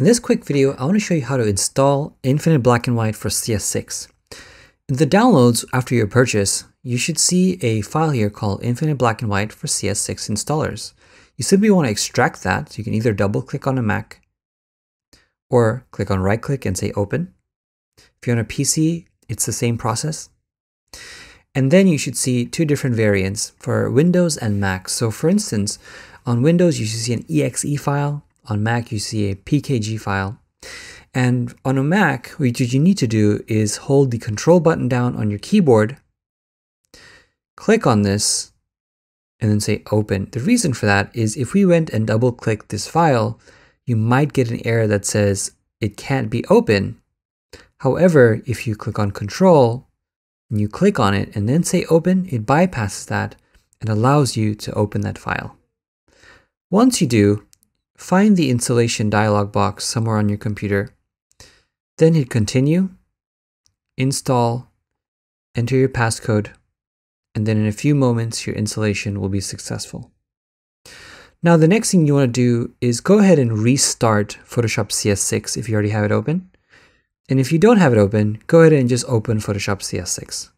In this quick video, I want to show you how to install Infinite Black and White for CS6. In the downloads after your purchase, you should see a file here called Infinite Black and White for CS6 installers. You simply want to extract that, so you can either double click on a Mac or click on right click and say open. If you're on a PC, it's the same process. And then you should see two different variants for Windows and Mac. So for instance, on Windows, you should see an exe file. On Mac, you see a PKG file. And on a Mac, what you need to do is hold the control button down on your keyboard, click on this, and then say open. The reason for that is if we went and double clicked this file, you might get an error that says it can't be open. However, if you click on control and you click on it and then say open, it bypasses that and allows you to open that file. Once you do, find the installation dialog box somewhere on your computer, then hit continue, install, enter your passcode, and then in a few moments your installation will be successful. Now the next thing you want to do is go ahead and restart Photoshop CS6 if you already have it open. And if you don't have it open, go ahead and just open Photoshop CS6.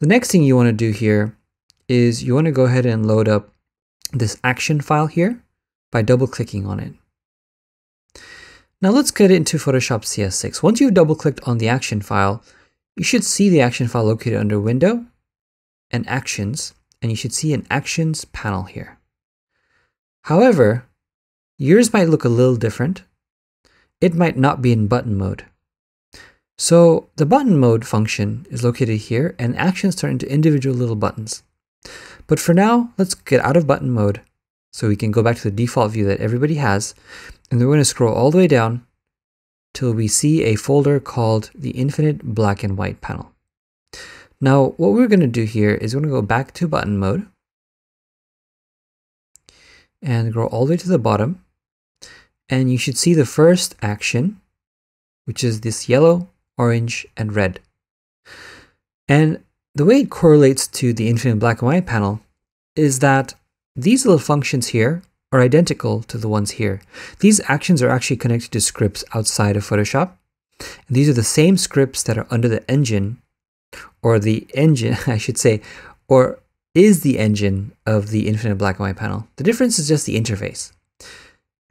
The next thing you want to do here is you want to go ahead and load up this action file here by double clicking on it. Now let's get into Photoshop CS6. Once you've double clicked on the action file, you should see the action file located under Window and Actions, and you should see an Actions panel here. However, yours might look a little different. It might not be in button mode. So the button mode function is located here, and actions turn into individual little buttons. But for now, let's get out of button mode so we can go back to the default view that everybody has, and we're going to scroll all the way down till we see a folder called the Infinite Black and White panel. Now, what we're going to do here is we're going to go back to button mode and go all the way to the bottom, and you should see the first action, which is this yellow, orange, and red. And the way it correlates to the Infinite Black and White panel is that these little functions here are identical to the ones here. These actions are actually connected to scripts outside of Photoshop. And these are the same scripts that are under the engine, or the engine, I should say, or is the engine of the Infinite Black and White panel. The difference is just the interface.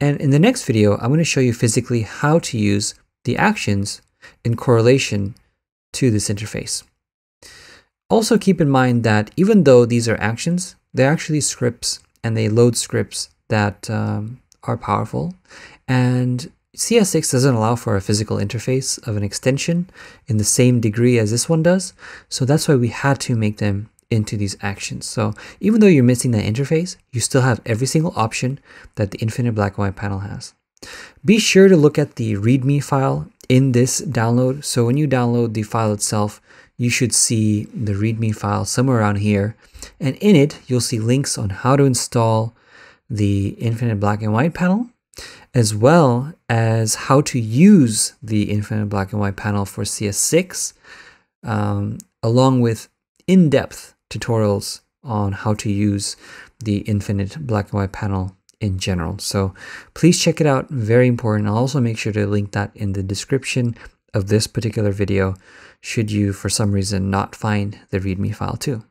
And in the next video, I'm going to show you physically how to use the actions in correlation to this interface. Also keep in mind that even though these are actions, they're actually scripts, and they load scripts that are powerful. And CS6 doesn't allow for a physical interface of an extension in the same degree as this one does. So that's why we had to make them into these actions. So even though you're missing that interface, you still have every single option that the Infinite Black and White panel has. Be sure to look at the README file in this download. So when you download the file itself, you should see the README file somewhere around here. And in it, you'll see links on how to install the Infinite Black and White panel, as well as how to use the Infinite Black and White panel for CS6, along with in-depth tutorials on how to use the Infinite Black and White panel in general. So please check it out, very important. I'll also make sure to link that in the description of this particular video, should you for some reason not find the README file too.